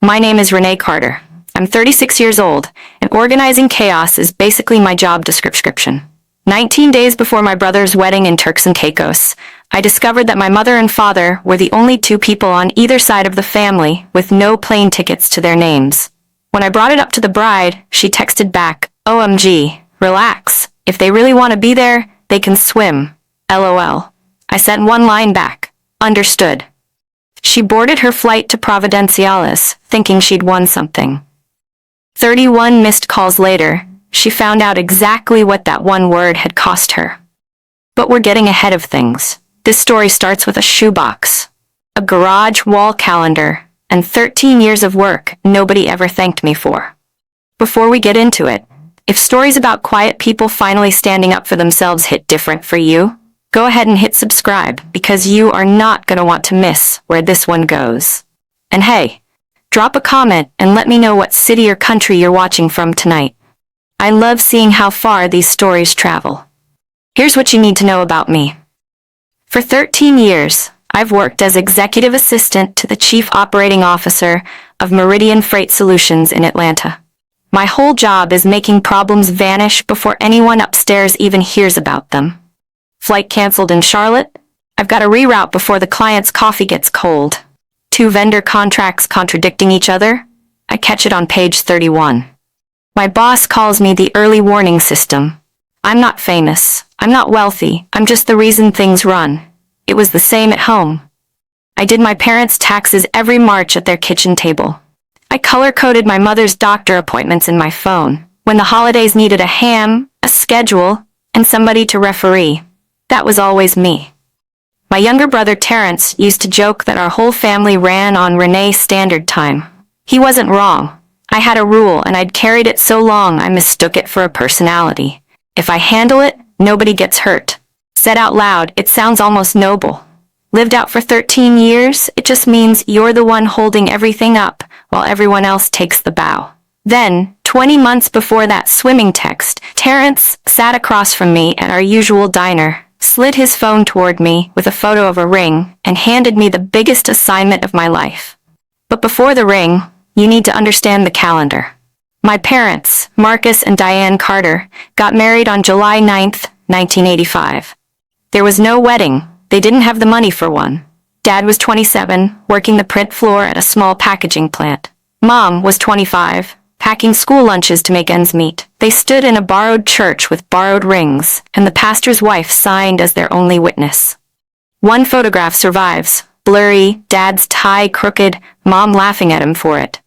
My name is Renee Carter. I'm 36 years old, and organizing chaos is basically my job description. 19 days before my brother's wedding in Turks and Caicos, I discovered that my mother and father were the only two people on either side of the family with no plane tickets to their names. When I brought it up to the bride, she texted back, "OMG, relax. If they really want to be there, they can swim. LOL. I sent one line back. Understood. She boarded her flight to Providenciales, thinking she'd won something. 31 missed calls later, she found out exactly what that one word had cost her. But we're getting ahead of things. This story starts with a shoebox, a garage wall calendar, and 13 years of work nobody ever thanked me for. Before we get into it, if stories about quiet people finally standing up for themselves hit different for you, go ahead and hit subscribe because you are not going to want to miss where this one goes. And hey, drop a comment and let me know what city or country you're watching from tonight. I love seeing how far these stories travel. Here's what you need to know about me. For 13 years, I've worked as executive assistant to the chief operating officer of Meridian Freight Solutions in Atlanta. My whole job is making problems vanish before anyone upstairs even hears about them. Flight canceled in Charlotte? I've got to reroute before the client's coffee gets cold. 2 vendor contracts contradicting each other? I catch it on page 31. My boss calls me the early warning system. I'm not famous. I'm not wealthy. I'm just the reason things run. It was the same at home. I did my parents' taxes every March at their kitchen table. I color-coded my mother's doctor appointments in my phone. When the holidays needed a ham, a schedule, and somebody to referee, that was always me. My younger brother Terrence used to joke that our whole family ran on Renee Standard Time. He wasn't wrong. I had a rule and I'd carried it so long I mistook it for a personality. If I handle it, nobody gets hurt. Said out loud, it sounds almost noble. Lived out for 13 years, it just means you're the one holding everything up while everyone else takes the bow. Then, 20 months before that swimming text, Terrence sat across from me at our usual diner, slid his phone toward me with a photo of a ring, and handed me the biggest assignment of my life. But before the ring, you need to understand the calendar. My parents, Marcus and Diane Carter, got married on July 9th, 1985. There was no wedding. They didn't have the money for one. Dad was 27, working the print floor at a small packaging plant. Mom was 25, packing school lunches to make ends meet. They stood in a borrowed church with borrowed rings, and the pastor's wife signed as their only witness. One photograph survives, blurry, Dad's tie crooked, Mom laughing at him for it.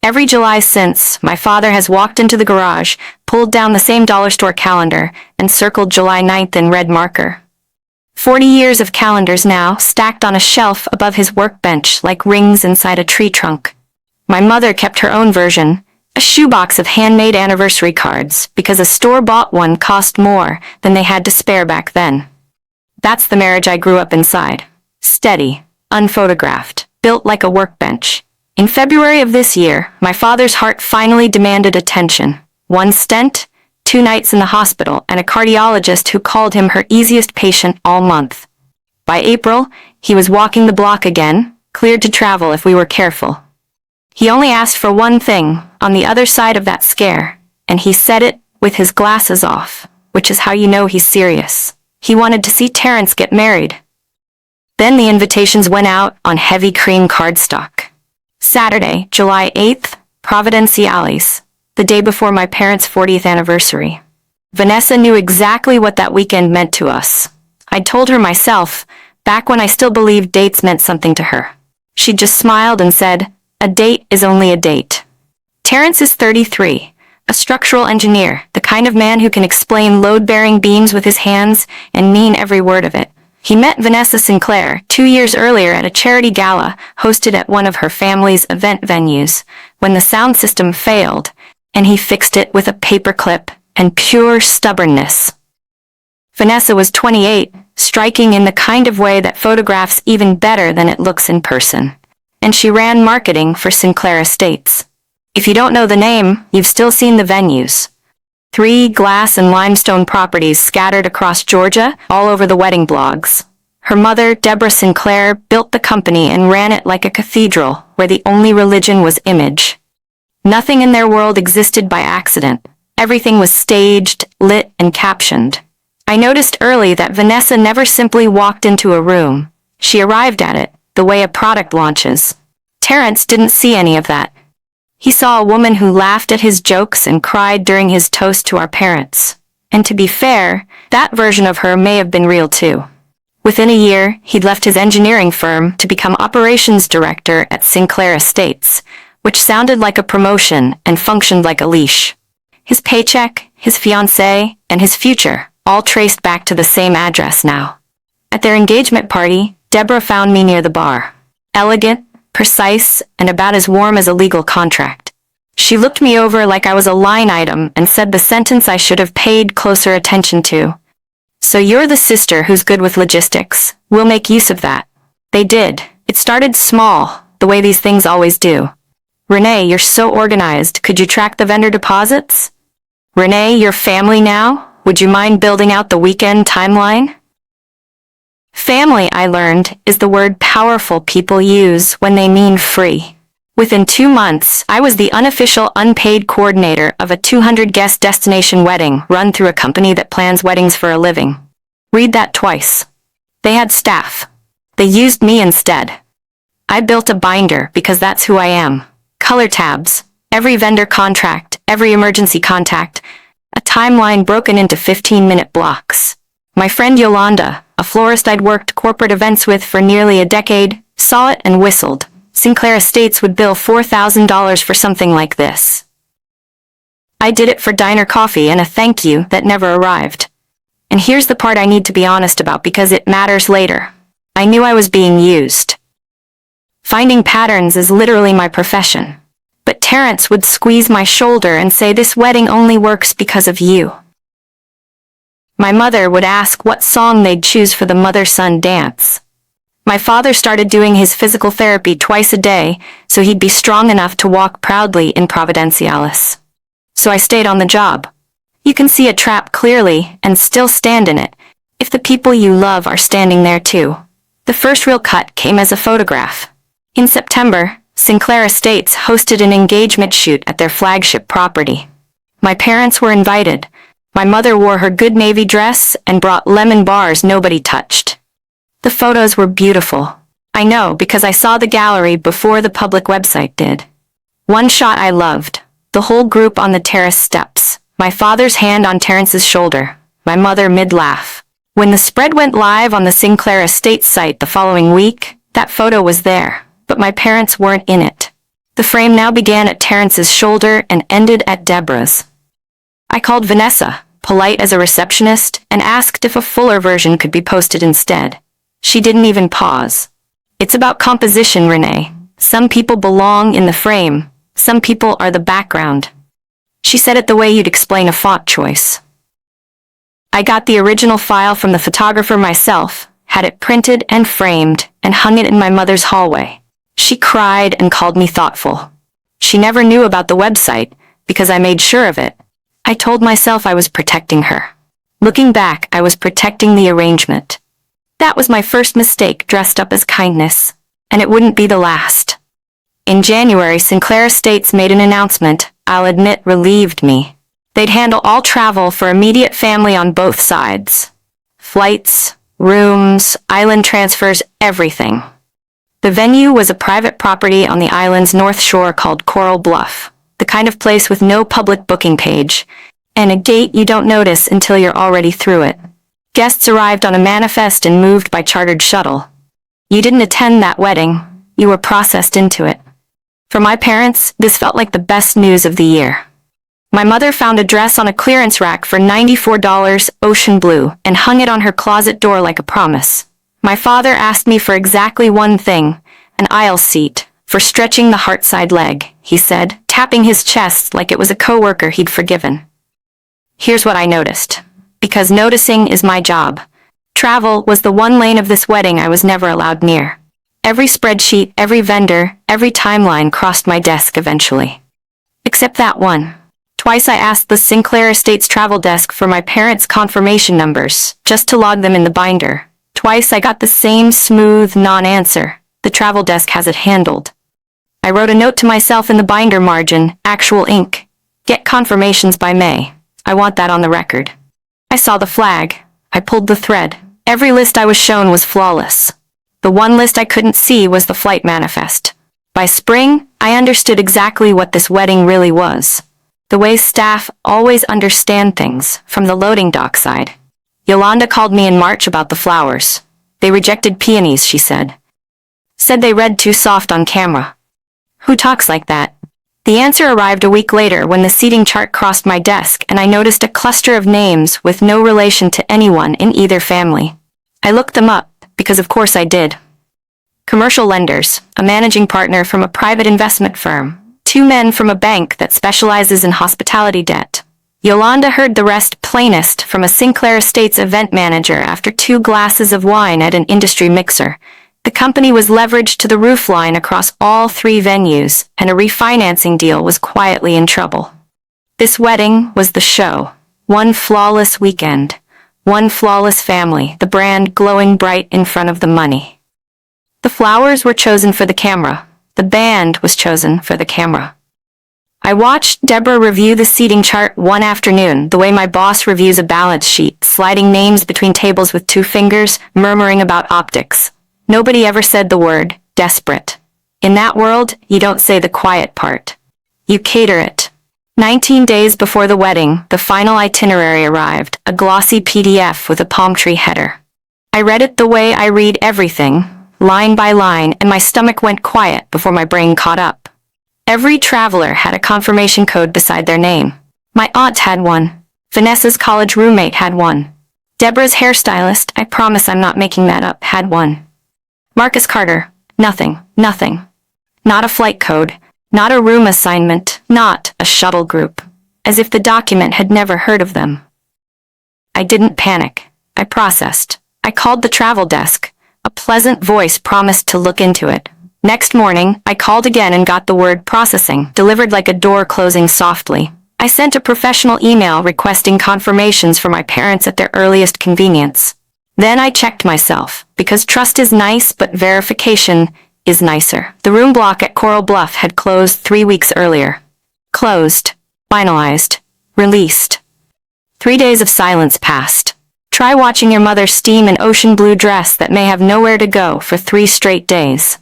Every July since, my father has walked into the garage, pulled down the same dollar store calendar, and circled July 9th in red marker. 40 years of calendars now, stacked on a shelf above his workbench like rings inside a tree trunk. My mother kept her own version, a shoebox of handmade anniversary cards, because a store-bought one cost more than they had to spare back then. That's the marriage I grew up inside. Steady, unphotographed, built like a workbench. In February of this year, my father's heart finally demanded attention. 1 stent, 2 nights in the hospital, and a cardiologist who called him her easiest patient all month. By April, he was walking the block again, cleared to travel if we were careful. He only asked for one thing on the other side of that scare, and he said it with his glasses off, which is how you know he's serious. He wanted to see Terrence get married. Then the invitations went out on heavy cream cardstock. Saturday, July 8th, Providenciales, the day before my parents' 40th anniversary. Vanessa knew exactly what that weekend meant to us. I'd told her myself, back when I still believed dates meant something to her. She just smiled and said, "A date is only a date." Terrence is 33, a structural engineer, the kind of man who can explain load-bearing beams with his hands and mean every word of it. He met Vanessa Sinclair 2 years earlier at a charity gala hosted at one of her family's event venues when the sound system failed, and he fixed it with a paperclip and pure stubbornness. Vanessa was 28, striking in the kind of way that photographs even better than it looks in person. And she ran marketing for Sinclair Estates. If you don't know the name, you've still seen the venues. 3 glass and limestone properties scattered across Georgia, all over the wedding blogs. Her mother, Deborah Sinclair, built the company and ran it like a cathedral, where the only religion was image. Nothing in their world existed by accident. Everything was staged, lit, and captioned. I noticed early that Vanessa never simply walked into a room. She arrived at it, the way a product launches. Terrence didn't see any of that. He saw a woman who laughed at his jokes and cried during his toast to our parents. And to be fair, that version of her may have been real too. Within a year, he'd left his engineering firm to become operations director at Sinclair Estates, which sounded like a promotion and functioned like a leash. His paycheck, his fiancée, and his future, all traced back to the same address now. At their engagement party, Deborah found me near the bar. Elegant, precise, and about as warm as a legal contract. She looked me over like I was a line item and said the sentence I should have paid closer attention to. "So you're the sister who's good with logistics. We'll make use of that." They did. It started small, the way these things always do. "Renee, you're so organized. Could you track the vendor deposits?" "Renee, you're family now? Would you mind building out the weekend timeline?" Family, I learned, is the word powerful people use when they mean free. Within 2 months, I was the unofficial unpaid coordinator of a 200-guest destination wedding run through a company that plans weddings for a living. Read that twice. They had staff. They used me instead. I built a binder because that's who I am. Color tabs, every vendor contract, every emergency contact, a timeline broken into 15-minute blocks. My friend Yolanda, a florist I'd worked corporate events with for nearly a decade, saw it and whistled. Sinclair Estates would bill $4,000 for something like this. I did it for diner coffee and a thank you that never arrived. And here's the part I need to be honest about because it matters later. I knew I was being used. Finding patterns is literally my profession. But Terrence would squeeze my shoulder and say this wedding only works because of you. My mother would ask what song they'd choose for the mother-son dance. My father started doing his physical therapy twice a day, so he'd be strong enough to walk proudly in Providenciales. So I stayed on the job. You can see a trap clearly and still stand in it, if the people you love are standing there too. The first real cut came as a photograph. In September, Sinclair Estates hosted an engagement shoot at their flagship property. My parents were invited. My mother wore her good navy dress and brought lemon bars nobody touched. The photos were beautiful. I know because I saw the gallery before the public website did. One shot I loved. The whole group on the terrace steps. My father's hand on Terrence's shoulder. My mother mid-laugh. When the spread went live on the Sinclair Estates site the following week, that photo was there, but my parents weren't in it. The frame now began at Terrence's shoulder and ended at Deborah's. I called Vanessa, polite as a receptionist, and asked if a fuller version could be posted instead. She didn't even pause. It's about composition, Renee. Some people belong in the frame. Some people are the background. She said it the way you'd explain a font choice. I got the original file from the photographer myself, had it printed and framed, and hung it in my mother's hallway. She cried and called me thoughtful. She never knew about the website, because I made sure of it. I told myself I was protecting her. Looking back, I was protecting the arrangement. That was my first mistake dressed up as kindness, and it wouldn't be the last. In January, Sinclair Estates made an announcement, I'll admit relieved me. They'd handle all travel for immediate family on both sides. Flights, rooms, island transfers, everything. The venue was a private property on the island's north shore called Coral Bluff, the kind of place with no public booking page, and a gate you don't notice until you're already through it. Guests arrived on a manifest and moved by chartered shuttle. You didn't attend that wedding, you were processed into it. For my parents, this felt like the best news of the year. My mother found a dress on a clearance rack for $94, ocean blue, and hung it on her closet door like a promise. My father asked me for exactly one thing, an aisle seat, for stretching the heart-side leg, he said, tapping his chest like it was a coworker he'd forgiven. Here's what I noticed. Because noticing is my job. Travel was the one lane of this wedding I was never allowed near. Every spreadsheet, every vendor, every timeline crossed my desk eventually. Except that one. Twice I asked the Sinclair Estates travel desk for my parents' confirmation numbers, just to log them in the binder. Twice I got the same smooth non-answer. The travel desk has it handled. I wrote a note to myself in the binder margin, actual ink. Get confirmations by May. I want that on the record. I saw the flag. I pulled the thread. Every list I was shown was flawless. The one list I couldn't see was the flight manifest. By spring, I understood exactly what this wedding really was. The way staff always understand things, from the loading dock side. Yolanda called me in March about the flowers. They rejected peonies, she said. Said they read too soft on camera. Who talks like that? The answer arrived a week later when the seating chart crossed my desk and I noticed a cluster of names with no relation to anyone in either family. I looked them up, because of course I did. Commercial lenders, a managing partner from a private investment firm, 2 men from a bank that specializes in hospitality debt. Yolanda heard the rest plainest from a Sinclair Estates event manager after 2 glasses of wine at an industry mixer. The company was leveraged to the roofline across all 3 venues, and a refinancing deal was quietly in trouble. This wedding was the show. One flawless weekend. One flawless family, the brand glowing bright in front of the money. The flowers were chosen for the camera. The band was chosen for the camera. I watched Deborah review the seating chart one afternoon, the way my boss reviews a balance sheet, sliding names between tables with 2 fingers, murmuring about optics. Nobody ever said the word, desperate. In that world, you don't say the quiet part. You cater it. 19 days before the wedding, the final itinerary arrived, a glossy PDF with a palm tree header. I read it the way I read everything, line by line, and my stomach went quiet before my brain caught up. Every traveler had a confirmation code beside their name. My aunt had one. Vanessa's college roommate had one. Deborah's hairstylist, I promise I'm not making that up, had one. Marcus Carter, nothing. Not a flight code, not a room assignment, not a shuttle group. As if the document had never heard of them. I didn't panic. I processed. I called the travel desk. A pleasant voice promised to look into it. Next morning, I called again and got the word processing, delivered like a door closing softly. I sent a professional email requesting confirmations for my parents at their earliest convenience. Then I checked myself, because trust is nice, but verification is nicer. The room block at Coral Bluff had closed 3 weeks earlier. Closed. Finalized. Released. 3 days of silence passed. Try watching your mother steam an ocean blue dress that may have nowhere to go for 3 straight days.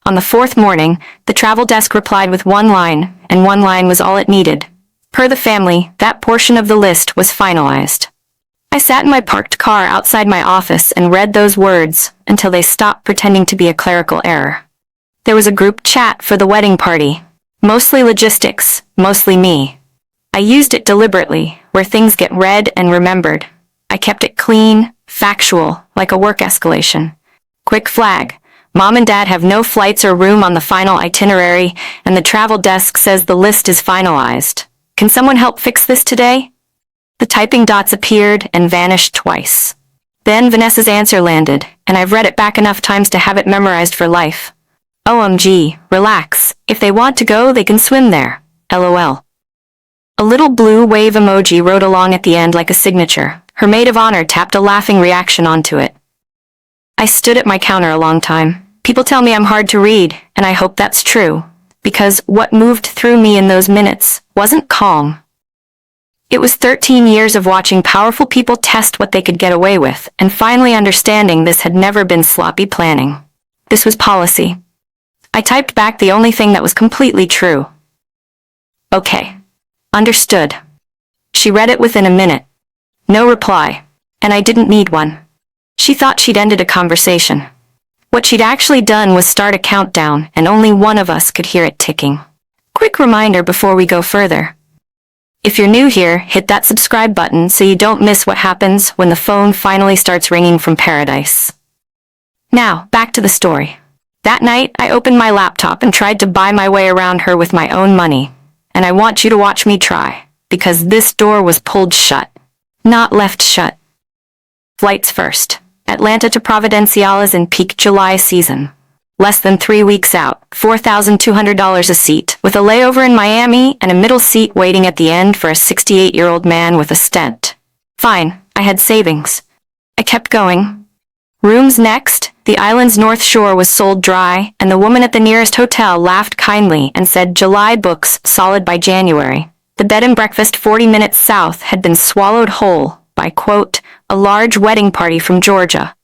On the 4th morning, the travel desk replied with 1 line, and 1 line was all it needed. Per the family, that portion of the list was finalized. I sat in my parked car outside my office and read those words until they stopped pretending to be a clerical error. There was a group chat for the wedding party. Mostly logistics, mostly me. I used it deliberately, where things get read and remembered. I kept it clean, factual, like a work escalation. Quick flag. Mom and Dad have no flights or room on the final itinerary, and the travel desk says the list is finalized. Can someone help fix this today? The typing dots appeared and vanished twice. Then Vanessa's answer landed, and I've read it back enough times to have it memorized for life. OMG, relax. If they want to go, they can swim there. LOL. A little blue wave emoji wrote along at the end like a signature. Her maid of honor tapped a laughing reaction onto it. I stood at my counter a long time. People tell me I'm hard to read, and I hope that's true, because what moved through me in those minutes wasn't calm. It was 13 years of watching powerful people test what they could get away with, and finally understanding this had never been sloppy planning. This was policy. I typed back the only thing that was completely true. Okay. Understood. She read it within a minute. No reply. And I didn't need one. She thought she'd ended a conversation. What she'd actually done was start a countdown, and only one of us could hear it ticking. Quick reminder before we go further. If you're new here, hit that subscribe button so you don't miss what happens when the phone finally starts ringing from paradise. Now, back to the story. That night, I opened my laptop and tried to buy my way around her with my own money. And I want you to watch me try, because this door was pulled shut, not left shut. Flights first. Atlanta to Providencial is in peak July season. Less than 3 weeks out, $4,200 a seat, with a layover in Miami and a middle seat waiting at the end for a 68-year-old man with a stent. Fine, I had savings. I kept going. Rooms next, the island's north shore was sold dry, and the woman at the nearest hotel laughed kindly and said July books solid by January. The bed and breakfast 40 minutes south had been swallowed whole by, quote, a large wedding party from Georgia.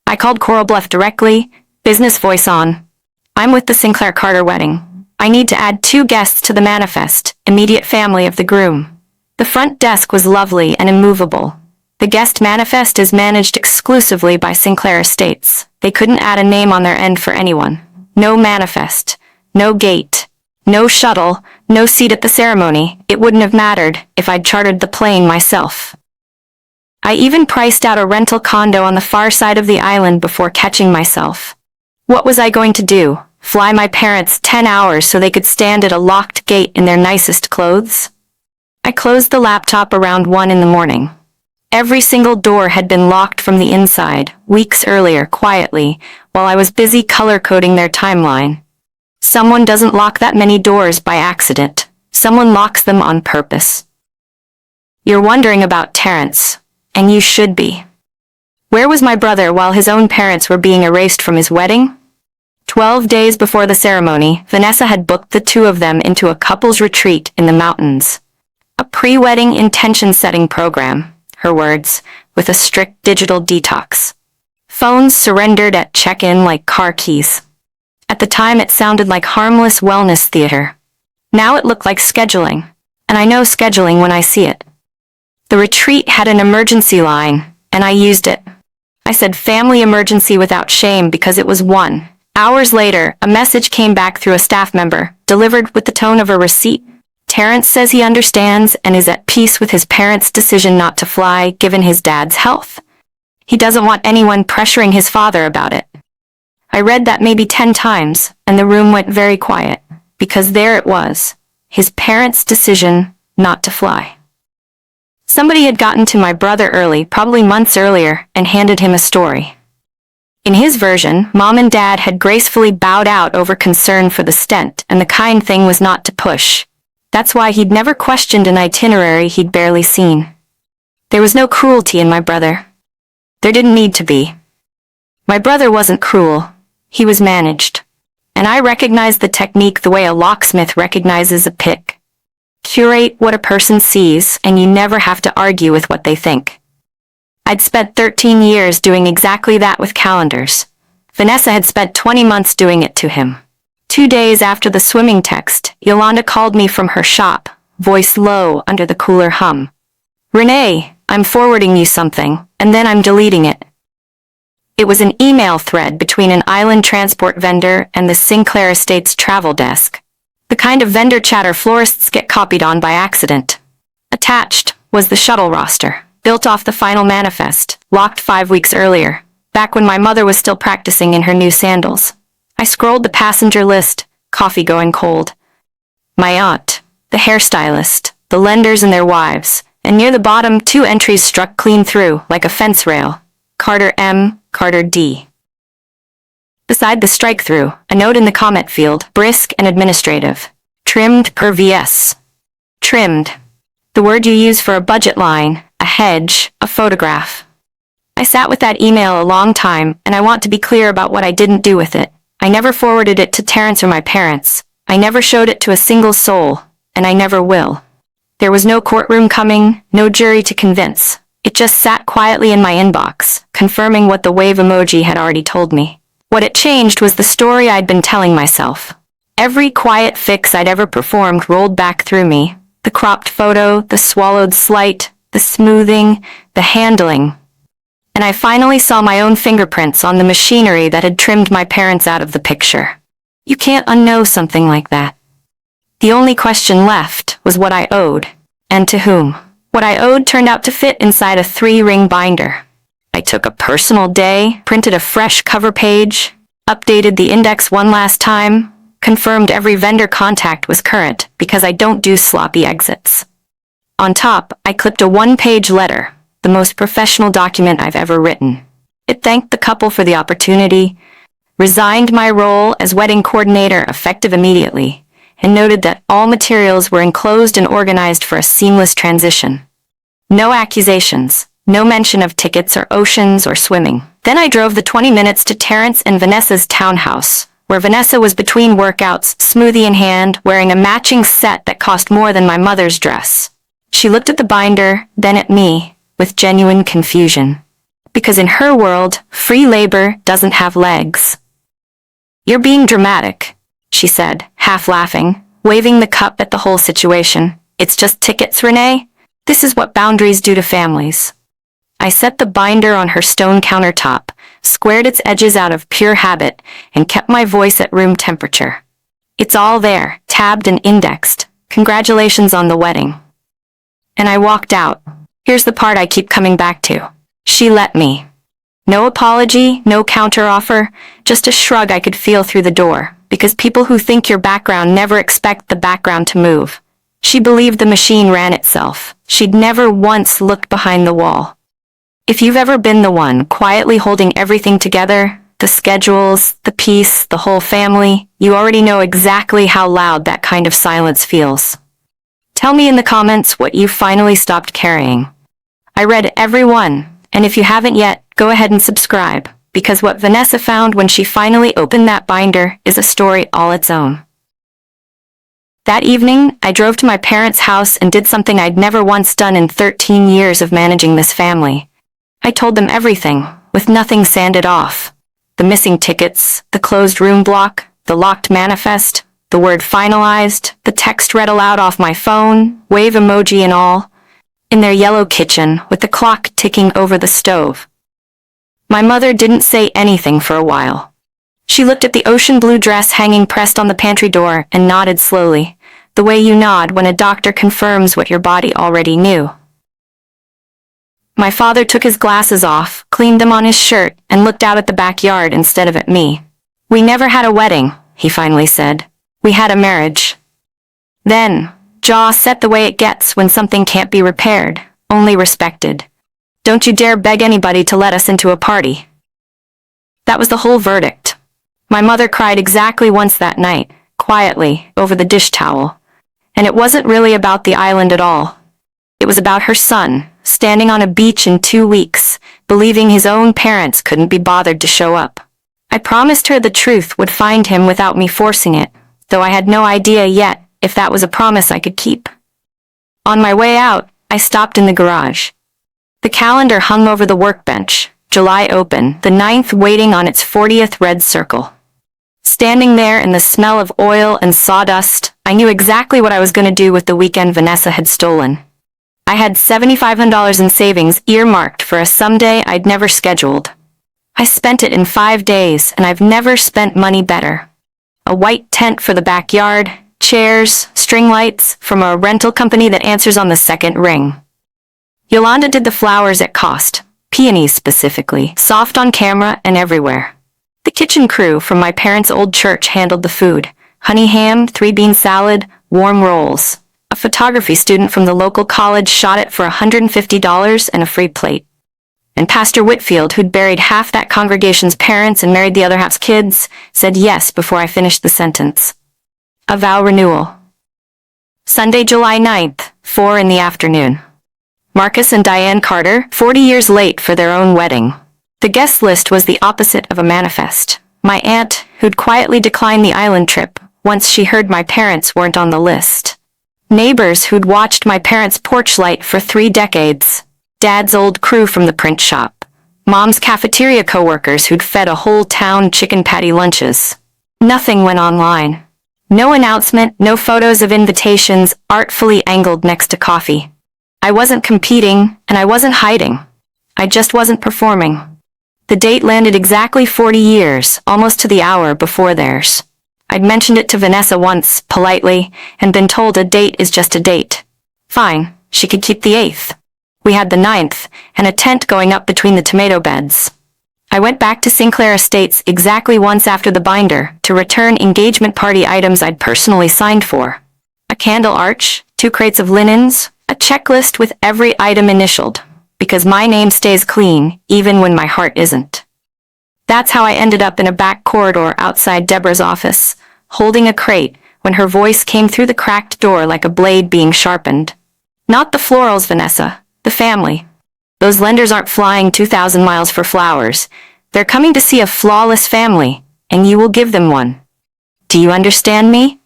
I called Coral Bluff directly, business voice on. I'm with the Sinclair Carter wedding. I need to add 2 guests to the manifest, immediate family of the groom. The front desk was lovely and immovable. The guest manifest is managed exclusively by Sinclair Estates. They couldn't add a name on their end for anyone. No manifest. No gate. No shuttle. No seat at the ceremony. It wouldn't have mattered if I'd chartered the plane myself. I even priced out a rental condo on the far side of the island before catching myself. What was I going to do? Fly my parents 10 hours so they could stand at a locked gate in their nicest clothes? I closed the laptop around 1 in the morning. Every single door had been locked from the inside, weeks earlier, quietly, while I was busy color-coding their timeline. Someone doesn't lock that many doors by accident. Someone locks them on purpose. You're wondering about Terrence, and you should be. Where was my brother while his own parents were being erased from his wedding? 12 days before the ceremony, Vanessa had booked the 2 of them into a couple's retreat in the mountains. A pre-wedding intention-setting program. Her words, with a strict digital detox. Phones surrendered at check-in like car keys. At the time it sounded like harmless wellness theater. Now it looked like scheduling, and I know scheduling when I see it. The retreat had an emergency line, and I used it. I said family emergency without shame because it was one. Hours later, a message came back through a staff member, delivered with the tone of a receipt. Terrence says he understands and is at peace with his parents' decision not to fly, given his dad's health. He doesn't want anyone pressuring his father about it. I read that maybe 10 times, and the room went very quiet, because there it was, his parents' decision not to fly. Somebody had gotten to my brother early, probably months earlier, and handed him a story. In his version, Mom and Dad had gracefully bowed out over concern for the stent, and the kind thing was not to push. That's why he'd never questioned an itinerary he'd barely seen. There was no cruelty in my brother. There didn't need to be. My brother wasn't cruel. He was managed. And I recognized the technique the way a locksmith recognizes a pick. Curate what a person sees, and you never have to argue with what they think. I'd spent 13 years doing exactly that with calendars. Vanessa had spent 20 months doing it to him. 2 days after the swimming text, Yolanda called me from her shop, voice low under the cooler hum. Renee, I'm forwarding you something, and then I'm deleting it. It was an email thread between an island transport vendor and the Sinclair Estates travel desk. The kind of vendor chatter florists get copied on by accident. Attached was the shuttle roster, built off the final manifest, locked 5 weeks earlier, back when my mother was still practicing in her new sandals. I scrolled the passenger list, coffee going cold. My aunt, the hairstylist, the lenders and their wives, and near the bottom 2 entries struck clean through, like a fence rail. Carter M, Carter D. Beside the strike-through, a note in the comment field, brisk and administrative. Trimmed per VS. Trimmed. The word you use for a budget line, a hedge, a photograph. I sat with that email a long time, and I want to be clear about what I didn't do with it. I never forwarded it to Terrence or my parents. I never showed it to a single soul, and I never will. There was no courtroom coming, no jury to convince. It just sat quietly in my inbox, confirming what the wave emoji had already told me. What it changed was the story I'd been telling myself. Every quiet fix I'd ever performed rolled back through me. The cropped photo, the swallowed slight, the smoothing, the handling. And I finally saw my own fingerprints on the machinery that had trimmed my parents out of the picture. You can't unknow something like that. The only question left was what I owed, and to whom. What I owed turned out to fit inside a 3-ring binder. I took a personal day, printed a fresh cover page, updated the index one last time, confirmed every vendor contact was current because I don't do sloppy exits. On top, I clipped a 1-page letter, the most professional document I've ever written. It thanked the couple for the opportunity, resigned my role as wedding coordinator effective immediately, and noted that all materials were enclosed and organized for a seamless transition. No accusations, no mention of tickets or oceans or swimming. Then I drove the 20 minutes to Terrence and Vanessa's townhouse, where Vanessa was between workouts, smoothie in hand, wearing a matching set that cost more than my mother's dress. She looked at the binder, then at me, with genuine confusion. Because in her world, free labor doesn't have legs. "You're being dramatic," she said, half laughing, waving the cup at the whole situation. "It's just tickets, Renee. This is what boundaries do to families." I set the binder on her stone countertop, squared its edges out of pure habit, and kept my voice at room temperature. "It's all there, tabbed and indexed. Congratulations on the wedding." And I walked out. Here's the part I keep coming back to. She let me. No apology, no counteroffer, just a shrug I could feel through the door, because people who think your background never expect the background to move. She believed the machine ran itself. She'd never once looked behind the wall. If you've ever been the one quietly holding everything together, the schedules, the peace, the whole family, you already know exactly how loud that kind of silence feels. Tell me in the comments what you finally stopped carrying. I read every one, and if you haven't yet, go ahead and subscribe, because what Vanessa found when she finally opened that binder is a story all its own. That evening, I drove to my parents' house and did something I'd never once done in 13 years of managing this family. I told them everything, with nothing sanded off. The missing tickets, the closed room block, the locked manifest, the word finalized, the text read aloud off my phone, wave emoji and all, in their yellow kitchen with the clock ticking over the stove. My mother didn't say anything for a while. She looked at the ocean blue dress hanging pressed on the pantry door and nodded slowly, the way you nod when a doctor confirms what your body already knew. My father took his glasses off, cleaned them on his shirt, and looked out at the backyard instead of at me. "We never had a wedding," he finally said. "We had a marriage." Then, jaw set the way it gets when something can't be repaired, only respected. "Don't you dare beg anybody to let us into a party." That was the whole verdict. My mother cried exactly once that night, quietly, over the dish towel. And it wasn't really about the island at all. It was about her son, standing on a beach in 2 weeks, believing his own parents couldn't be bothered to show up. I promised her the truth would find him without me forcing it, though I had no idea yet if that was a promise I could keep. On my way out, I stopped in the garage. The calendar hung over the workbench, July open, the 9th waiting on its 40th red circle. Standing there in the smell of oil and sawdust, I knew exactly what I was going to do with the weekend Vanessa had stolen. I had $7,500 in savings earmarked for a someday I'd never scheduled. I spent it in 5 days, and I've never spent money better. A white tent for the backyard, chairs, string lights from a rental company that answers on the second ring. Yolanda did the flowers at cost, peonies specifically, soft on camera and everywhere. The kitchen crew from my parents' old church handled the food, honey ham, 3-bean salad, warm rolls. A photography student from the local college shot it for $150 and a free plate. And Pastor Whitfield, who'd buried half that congregation's parents and married the other half's kids, said yes before I finished the sentence. A vow renewal. Sunday, July 9th, 4 in the afternoon. Marcus and Diane Carter, 40 years late for their own wedding. The guest list was the opposite of a manifest. My aunt, who'd quietly declined the island trip once she heard my parents weren't on the list. Neighbors who'd watched my parents' porch light for 3 decades. Dad's old crew from the print shop. Mom's cafeteria coworkers who'd fed a whole town chicken patty lunches. Nothing went online. No announcement, no photos of invitations artfully angled next to coffee. I wasn't competing, and I wasn't hiding. I just wasn't performing. The date landed exactly 40 years, almost to the hour before theirs. I'd mentioned it to Vanessa once, politely, and been told a date is just a date. Fine, she could keep the 8th. We had the 9th, and a tent going up between the tomato beds. I went back to Sinclair Estates exactly once after the binder to return engagement party items I'd personally signed for. A candle arch, 2 crates of linens, a checklist with every item initialed, because my name stays clean even when my heart isn't. That's how I ended up in a back corridor outside Deborah's office, holding a crate when her voice came through the cracked door like a blade being sharpened. Not the florals, Vanessa, the family. Those lenders aren't flying 2,000 miles for flowers. They're coming to see a flawless family, and you will give them one. Do you understand me?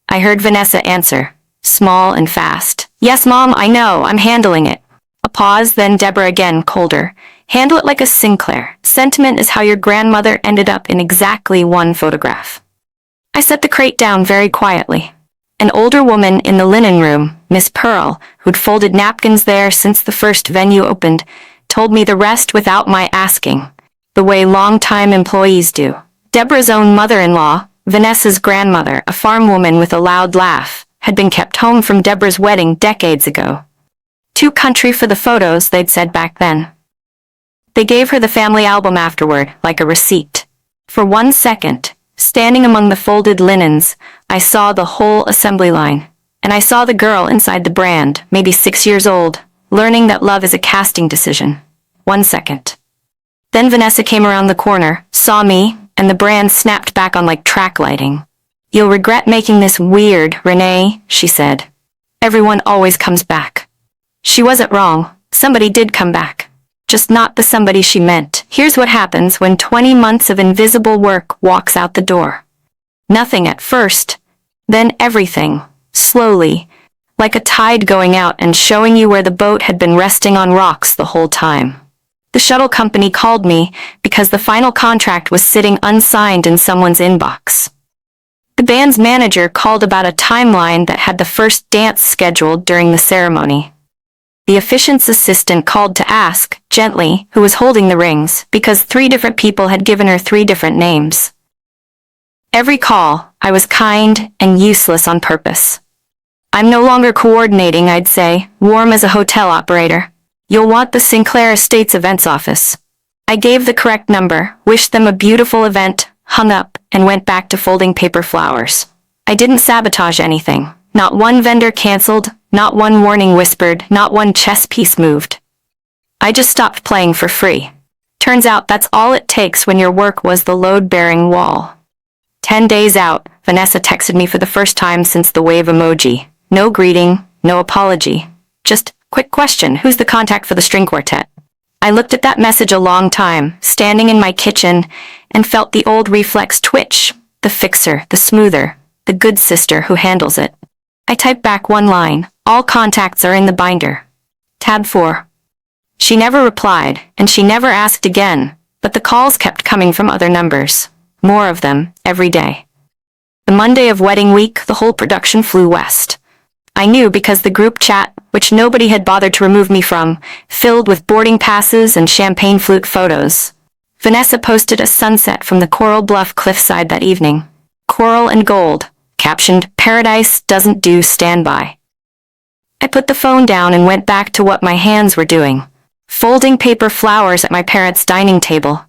I heard Vanessa answer, small and fast. Yes, Mom, I know, I'm handling it. A pause, then Deborah again, colder. Handle it like a Sinclair. Sentiment is how your grandmother ended up in exactly one photograph. I set the crate down very quietly. An older woman in the linen room, Miss Pearl, who'd folded napkins there since the first venue opened, told me the rest without my asking, the way long-time employees do. Deborah's own mother-in-law, Vanessa's grandmother, a farm woman with a loud laugh, had been kept home from Deborah's wedding decades ago. Too country for the photos, they'd said back then. They gave her the family album afterward, like a receipt. For 1 second, standing among the folded linens, I saw the whole assembly line. And I saw the girl inside the brand, maybe 6 years old, learning that love is a casting decision. 1 second. Then Vanessa came around the corner, saw me, and the brand snapped back on like track lighting. You'll regret making this weird, Renee, she said. Everyone always comes back. She wasn't wrong. Somebody did come back. Just not the somebody she meant. Here's what happens when 20 months of invisible work walks out the door. Nothing at first, then everything, slowly, like a tide going out and showing you where the boat had been resting on rocks the whole time. The shuttle company called me because the final contract was sitting unsigned in someone's inbox. The band's manager called about a timeline that had the first dance scheduled during the ceremony. The officiant's assistant called to ask, gently, who was holding the rings, because 3 different people had given her 3 different names. Every call, I was kind and useless on purpose. I'm no longer coordinating, I'd say, warm as a hotel operator. You'll want the Sinclair Estates events office. I gave the correct number, wished them a beautiful event, hung up, and went back to folding paper flowers. I didn't sabotage anything. Not one vendor canceled, not one warning whispered, not one chess piece moved. I just stopped playing for free. Turns out that's all it takes when your work was the load-bearing wall. 10 days out, Vanessa texted me for the first time since the wave emoji. No greeting, no apology. Just, quick question, who's the contact for the string quartet? I looked at that message a long time, standing in my kitchen, and felt the old reflex twitch, the fixer, the smoother, the good sister who handles it. I typed back 1 line, all contacts are in the binder. Tab 4. She never replied, and she never asked again, but the calls kept coming from other numbers. More of them, every day. The Monday of wedding week, the whole production flew west. I knew because the group chat, which nobody had bothered to remove me from, filled with boarding passes and champagne flute photos. Vanessa posted a sunset from the Coral Bluff cliffside that evening. Coral and gold, captioned, Paradise doesn't do standby. I put the phone down and went back to what my hands were doing, folding paper flowers at my parents' dining table,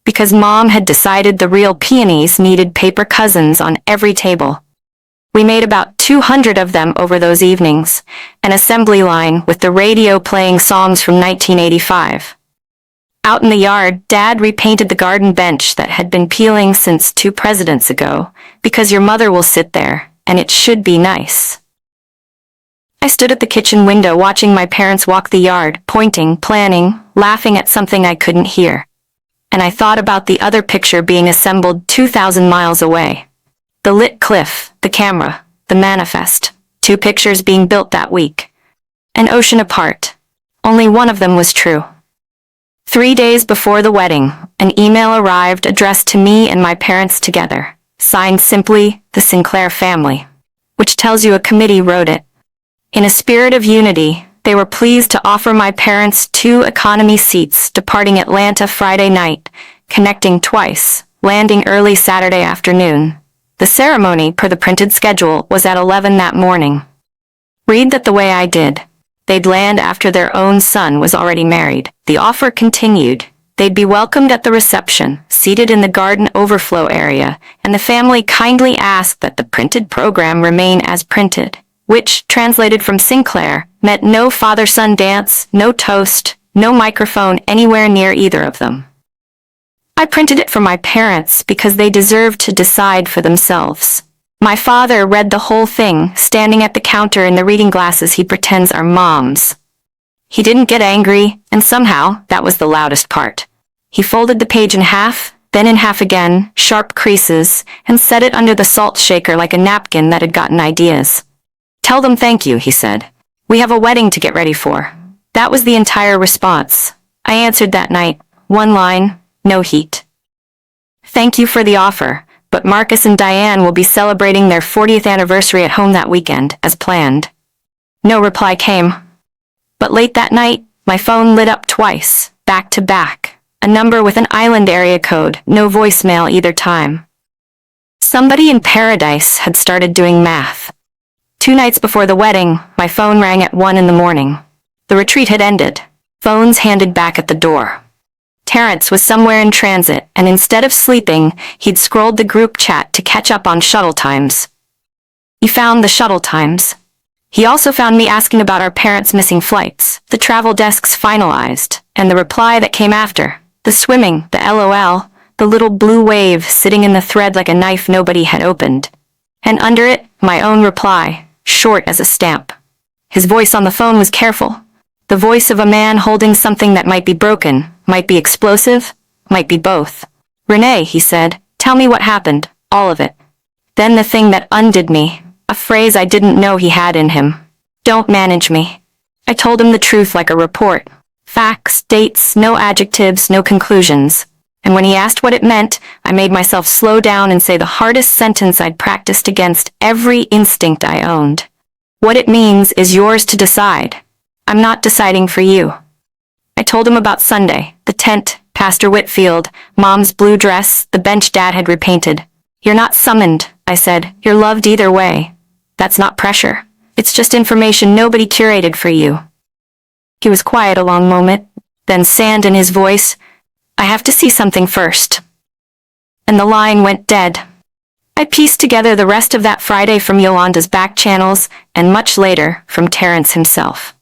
because Mom had decided the real peonies needed paper cousins on every table. We made about 200 of them over those evenings, an assembly line with the radio playing songs from 1985. Out in the yard, Dad repainted the garden bench that had been peeling since 2 presidents ago, because your mother will sit there, and it should be nice. I stood at the kitchen window watching my parents walk the yard, pointing, planning, laughing at something I couldn't hear. And I thought about the other picture being assembled 2,000 miles away. The lit cliff, the camera, the manifest, 2 pictures being built that week. An ocean apart. Only one of them was true. 3 days before the wedding, an email arrived addressed to me and my parents together, signed simply, the Sinclair family, which tells you a committee wrote it. In a spirit of unity, they were pleased to offer my parents 2 economy seats departing Atlanta Friday night, connecting twice, landing early Saturday afternoon. The ceremony, per the printed schedule, was at 11 that morning. Read that the way I did. They'd land after their own son was already married. The offer continued. They'd be welcomed at the reception, seated in the garden overflow area, and the family kindly asked that the printed program remain as printed, which, translated from Sinclair, meant no father-son dance, no toast, no microphone anywhere near either of them. I printed it for my parents because they deserved to decide for themselves. My father read the whole thing, standing at the counter in the reading glasses he pretends are Mom's. He didn't get angry, and somehow, that was the loudest part. He folded the page in half, then in half again, sharp creases, and set it under the salt shaker like a napkin that had gotten ideas. "Tell them thank you," he said. "We have a wedding to get ready for." That was the entire response. I answered that night. One line, no heat. "Thank you for the offer, but Marcus and Diane will be celebrating their 40th anniversary at home that weekend, as planned." No reply came. But late that night, my phone lit up twice, back to back. A number with an island area code, no voicemail either time. Somebody in paradise had started doing math. 2 nights before the wedding, my phone rang at 1 in the morning. The retreat had ended. Phones handed back at the door. Terrence was somewhere in transit, and instead of sleeping, he'd scrolled the group chat to catch up on shuttle times. He found the shuttle times. He also found me asking about our parents' missing flights, the travel desks finalized, and the reply that came after. The swimming, the LOL, the little blue wave sitting in the thread like a knife nobody had opened. And under it, my own reply, short as a stamp. His voice on the phone was careful. The voice of a man holding something that might be broken, might be explosive, might be both. "Renee," he said, "tell me what happened, all of it." Then the thing that undid me, a phrase I didn't know he had in him. "Don't manage me." I told him the truth like a report. Facts, dates, no adjectives, no conclusions. And when he asked what it meant, I made myself slow down and say the hardest sentence I'd practiced against every instinct I owned. "What it means is yours to decide. I'm not deciding for you." I told him about Sunday, the tent, Pastor Whitfield, Mom's blue dress, the bench Dad had repainted. "You're not summoned," I said. "You're loved either way. That's not pressure. It's just information nobody curated for you." He was quiet a long moment, then sand in his voice. "I have to see something first." And the line went dead. I pieced together the rest of that Friday from Yolanda's back channels, and much later, from Terrence himself.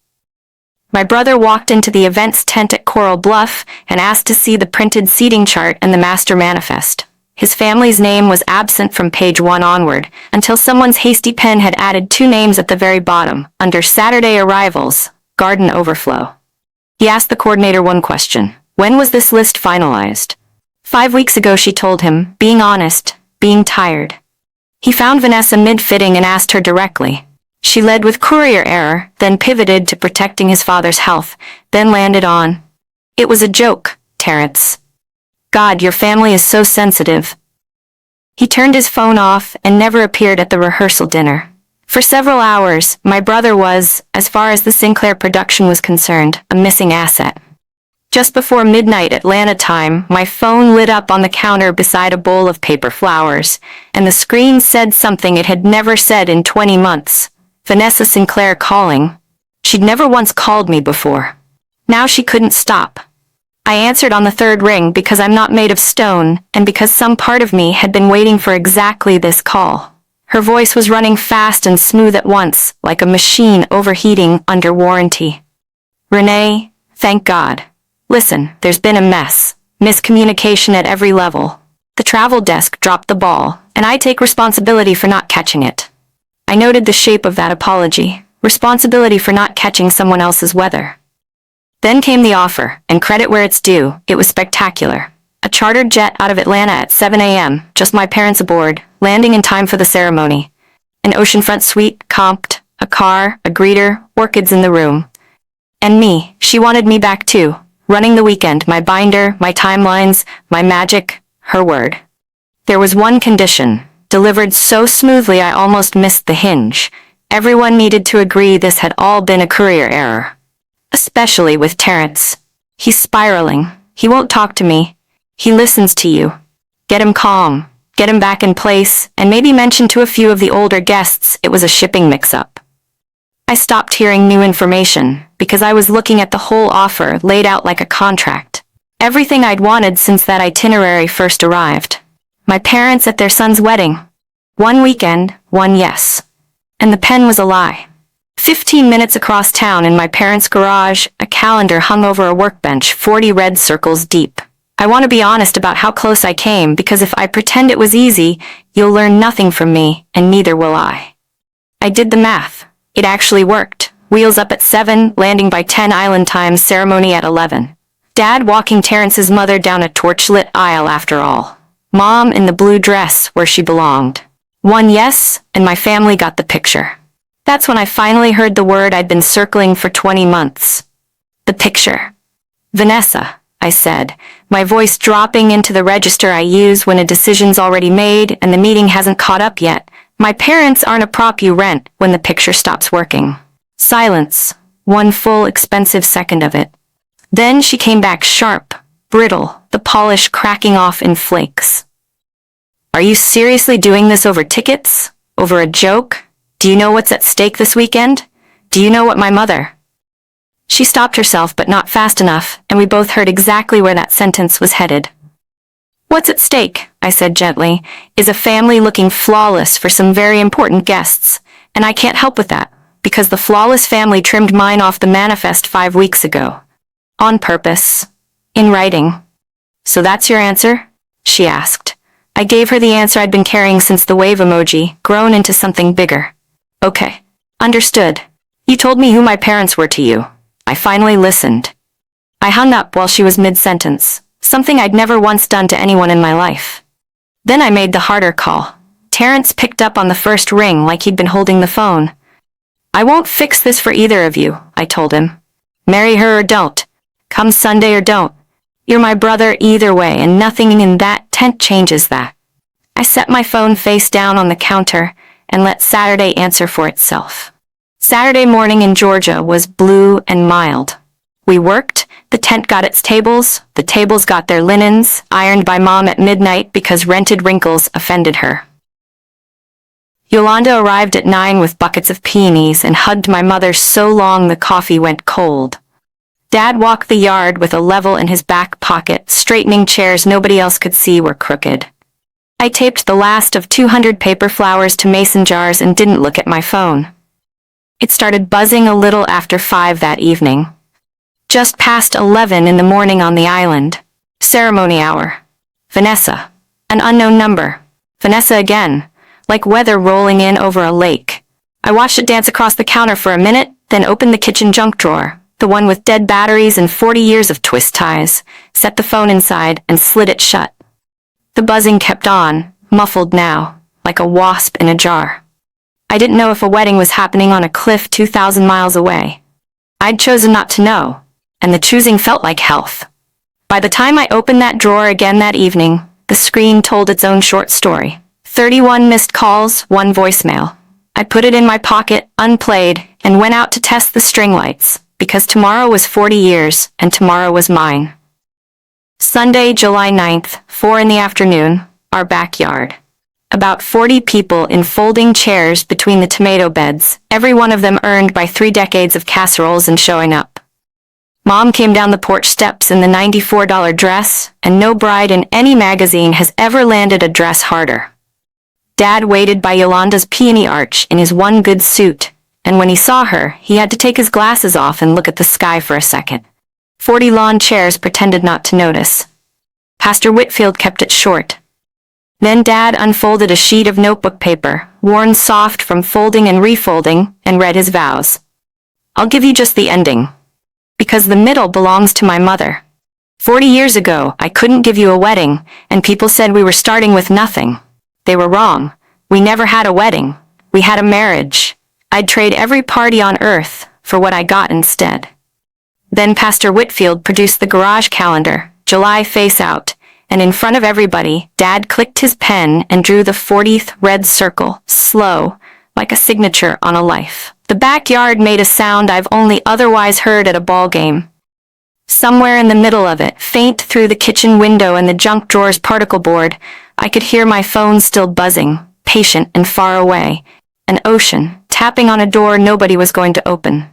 My brother walked into the events tent at Coral Bluff and asked to see the printed seating chart and the master manifest. His family's name was absent from page 1 onward, until someone's hasty pen had added 2 names at the very bottom, under Saturday arrivals, garden overflow. He asked the coordinator one question. When was this list finalized? 5 weeks ago, she told him, being honest, being tired. He found Vanessa mid-fitting and asked her directly. She led with courier error, then pivoted to protecting his father's health, then landed on, "It was a joke, Terrence. God, your family is so sensitive." He turned his phone off and never appeared at the rehearsal dinner. For several hours, my brother was, as far as the Sinclair production was concerned, a missing asset. Just before midnight Atlanta time, my phone lit up on the counter beside a bowl of paper flowers, and the screen said something it had never said in 20 months. Vanessa Sinclair calling. She'd never once called me before. Now she couldn't stop. I answered on the 3rd ring because I'm not made of stone, and because some part of me had been waiting for exactly this call. Her voice was running fast and smooth at once, like a machine overheating under warranty. "Renee, thank God. Listen, there's been a mess. Miscommunication at every level. The travel desk dropped the ball, and I take responsibility for not catching it." I noted the shape of that apology, responsibility for not catching someone else's weather. Then came the offer, and credit where it's due, it was spectacular. A chartered jet out of Atlanta at 7 a.m., just my parents aboard, landing in time for the ceremony. An oceanfront suite, comped, a car, a greeter, orchids in the room. And me, she wanted me back too, running the weekend, my binder, my timelines, my magic, her word. There was one condition, delivered so smoothly I almost missed the hinge. Everyone needed to agree this had all been a courier error. Especially with Terrence. He's spiraling. He won't talk to me. He listens to you. Get him calm. Get him back in place, and maybe mention to a few of the older guests it was a shipping mix-up. I stopped hearing new information, because I was looking at the whole offer laid out like a contract. Everything I'd wanted since that itinerary first arrived. My parents at their son's wedding. One weekend, one yes. And the pen was a lie. 15 minutes across town in my parents' garage, a calendar hung over a workbench 40 red circles deep. I want to be honest about how close I came, because if I pretend it was easy, you'll learn nothing from me, and neither will I. I did the math. It actually worked. Wheels up at 7, landing by 10 island time, ceremony at 11. Dad walking Terrence's mother down a torch-lit aisle after all. Mom in the blue dress where she belonged. One yes, and my family got the picture. That's when I finally heard the word I'd been circling for 20 months. The picture. Vanessa, I said, my voice dropping into the register I use when a decision's already made and the meeting hasn't caught up yet. My parents aren't a prop you rent when the picture stops working. Silence. One full expensive second of it. Then she came back sharp, brittle, the polish cracking off in flakes. Are you seriously doing this over tickets? Over a joke? Do you know what's at stake this weekend? Do you know what my mother... She stopped herself, but not fast enough, and we both heard exactly where that sentence was headed. What's at stake, I said gently, is a family looking flawless for some very important guests, and I can't help with that, because the flawless family trimmed mine off the manifest 5 weeks ago. On purpose. In writing. So that's your answer? She asked. I gave her the answer I'd been carrying since the wave emoji, grown into something bigger. Okay. Understood. You told me who my parents were to you. I finally listened. I hung up while she was mid-sentence, something I'd never once done to anyone in my life. Then I made the harder call. Terrence picked up on the first ring like he'd been holding the phone. I won't fix this for either of you, I told him. Marry her or don't. Come Sunday or don't. You're my brother either way, and nothing in that tent changes that. I set my phone face down on the counter and let Saturday answer for itself. Saturday morning in Georgia was blue and mild. We worked, the tent got its tables, the tables got their linens, ironed by Mom at midnight because rented wrinkles offended her. Yolanda arrived at 9 with buckets of peonies and hugged my mother so long the coffee went cold. Dad walked the yard with a level in his back pocket, straightening chairs nobody else could see were crooked. I taped the last of 200 paper flowers to mason jars and didn't look at my phone. It started buzzing a little after 5 that evening. Just past 11 in the morning on the island. Ceremony hour. Vanessa. An unknown number. Vanessa again. Like weather rolling in over a lake. I watched it dance across the counter for a minute, then opened the kitchen junk drawer, the one with dead batteries and 40 years of twist ties, set the phone inside and slid it shut. The buzzing kept on, muffled now, like a wasp in a jar. I didn't know if a wedding was happening on a cliff 2,000 miles away. I'd chosen not to know, and the choosing felt like health. By the time I opened that drawer again that evening, the screen told its own short story. 31 missed calls, 1 voicemail. I put it in my pocket, unplayed, and went out to test the string lights, because tomorrow was 40 years, and tomorrow was mine. Sunday, July 9th, 4 in the afternoon, our backyard. About 40 people in folding chairs between the tomato beds, every one of them earned by 3 decades of casseroles and showing up. Mom came down the porch steps in the $94 dress, and no bride in any magazine has ever landed a dress harder. Dad waited by Yolanda's peony arch in his one good suit, and when he saw her, he had to take his glasses off and look at the sky for a second. 40 lawn chairs pretended not to notice. Pastor Whitfield kept it short. Then Dad unfolded a sheet of notebook paper, worn soft from folding and refolding, and read his vows. I'll give you just the ending. Because the middle belongs to my mother. 40 years ago, I couldn't give you a wedding, and people said we were starting with nothing. They were wrong. We never had a wedding. We had a marriage. I'd trade every party on earth for what I got instead. Then Pastor Whitfield produced the garage calendar, July face out, and in front of everybody, Dad clicked his pen and drew the 40th red circle, slow, like a signature on a life. The backyard made a sound I've only otherwise heard at a ball game. Somewhere in the middle of it, faint through the kitchen window and the junk drawer's particle board, I could hear my phone still buzzing, patient and far away, an ocean, tapping on a door nobody was going to open.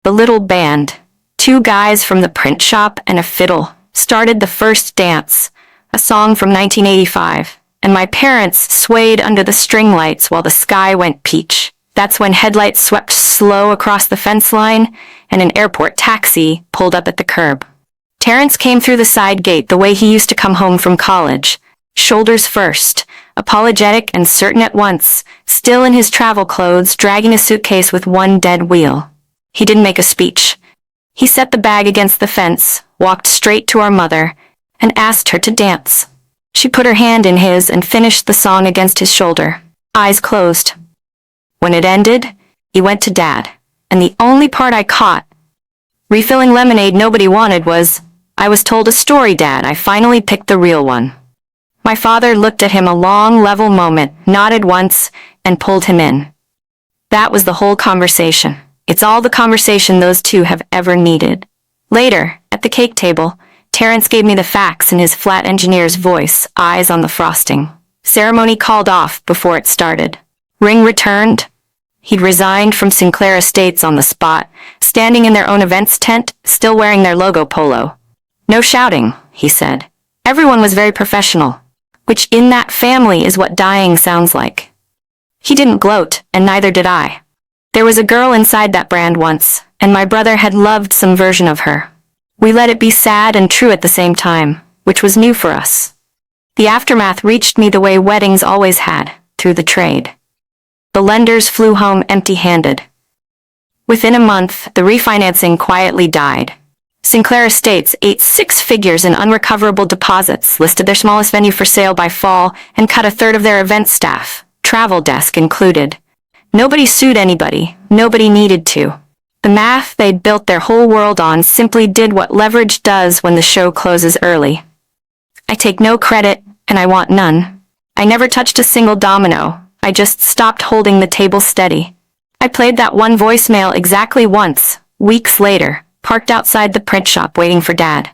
The little band, 2 guys from the print shop and a fiddle, started the first dance, a song from 1985, and my parents swayed under the string lights while the sky went peach. That's when headlights swept slow across the fence line, and an airport taxi pulled up at the curb. Terrence came through the side gate the way he used to come home from college, shoulders first, apologetic and certain at once, still in his travel clothes, dragging a suitcase with one dead wheel. He didn't make a speech. He set the bag against the fence, walked straight to our mother, and asked her to dance. She put her hand in his and finished the song against his shoulder, eyes closed. When it ended, he went to Dad, and the only part I caught, refilling lemonade nobody wanted, was, "I was told a story, Dad. I finally picked the real one." My father looked at him a long, level moment, nodded once, and pulled him in. That was the whole conversation. It's all the conversation those two have ever needed. Later, at the cake table, Terrence gave me the facts in his flat engineer's voice, eyes on the frosting. Ceremony called off before it started. Ring returned. He'd resigned from Sinclair Estates on the spot, standing in their own events tent, still wearing their logo polo. "No shouting," he said. Everyone was very professional, which in that family is what dying sounds like. He didn't gloat, and neither did I. There was a girl inside that brand once, and my brother had loved some version of her. We let it be sad and true at the same time, which was new for us. The aftermath reached me the way weddings always had, through the trade. The lenders flew home empty-handed. Within a month, the refinancing quietly died. Sinclair Estates ate 6 figures in unrecoverable deposits, listed their smallest venue for sale by fall, and cut a third of their event staff, travel desk included. Nobody sued anybody, nobody needed to. The math they'd built their whole world on simply did what leverage does when the show closes early. I take no credit, and I want none. I never touched a single domino. I just stopped holding the table steady. I played that one voicemail exactly once, weeks later, parked outside the print shop waiting for Dad.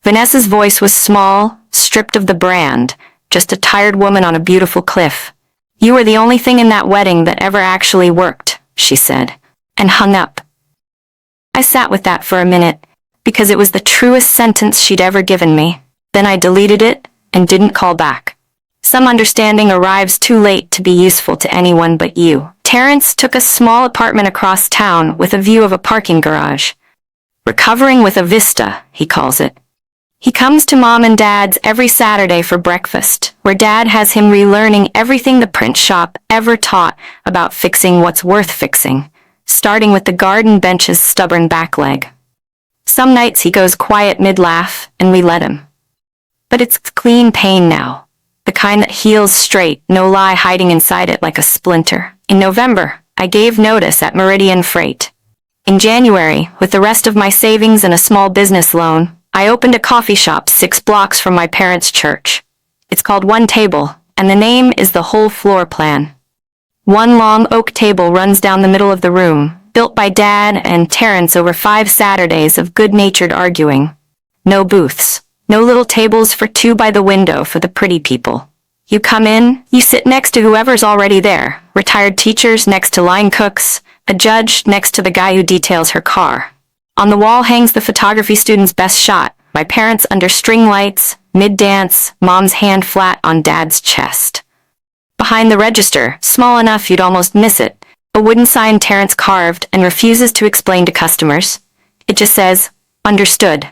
Vanessa's voice was small, stripped of the brand, just a tired woman on a beautiful cliff. "You were the only thing in that wedding that ever actually worked," she said, and hung up. I sat with that for a minute, because it was the truest sentence she'd ever given me. Then I deleted it, and didn't call back. Some understanding arrives too late to be useful to anyone but you. Terrence took a small apartment across town with a view of a parking garage. Recovering with a vista, he calls it. He comes to Mom and Dad's every Saturday for breakfast, where Dad has him relearning everything the print shop ever taught about fixing what's worth fixing, starting with the garden bench's stubborn back leg. Some nights he goes quiet mid-laugh, and we let him. But it's clean pain now, the kind that heals straight, no lie hiding inside it like a splinter. In November, I gave notice at Meridian Freight. In January, with the rest of my savings and a small business loan, I opened a coffee shop 6 blocks from my parents' church. It's called One Table, and the name is the whole floor plan. One long oak table runs down the middle of the room, built by Dad and Terrence over 5 Saturdays of good-natured arguing. No booths. No little tables for 2 by the window for the pretty people. You come in, you sit next to whoever's already there, retired teachers next to line cooks, a judge next to the guy who details her car. On the wall hangs the photography student's best shot, my parents under string lights, mid-dance, Mom's hand flat on Dad's chest. Behind the register, small enough you'd almost miss it, a wooden sign Terrence carved and refuses to explain to customers. It just says, "Understood.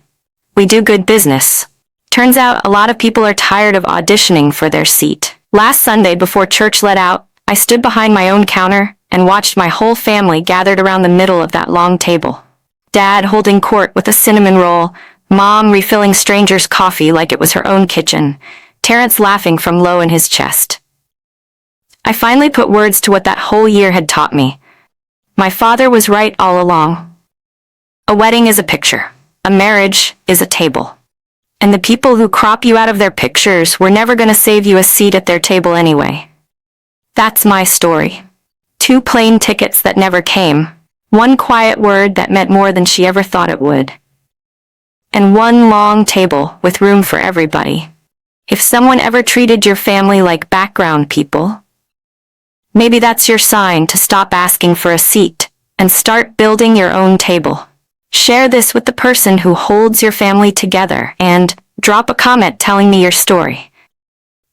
We do good business." Turns out a lot of people are tired of auditioning for their seat. Last Sunday before church let out, I stood behind my own counter and watched my whole family gathered around the middle of that long table. Dad holding court with a cinnamon roll, Mom refilling strangers' coffee like it was her own kitchen, Terrence laughing from low in his chest. I finally put words to what that whole year had taught me. My father was right all along. A wedding is a picture. A marriage is a table. And the people who crop you out of their pictures were never going to save you a seat at their table anyway. That's my story. 2 plane tickets that never came. 1 quiet word that meant more than she ever thought it would. And 1 long table with room for everybody. If someone ever treated your family like background people, maybe that's your sign to stop asking for a seat and start building your own table. Share this with the person who holds your family together and drop a comment telling me your story.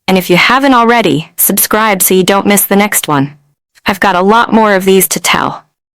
And if you haven't already, subscribe so you don't miss the next one. I've got a lot more of these to tell.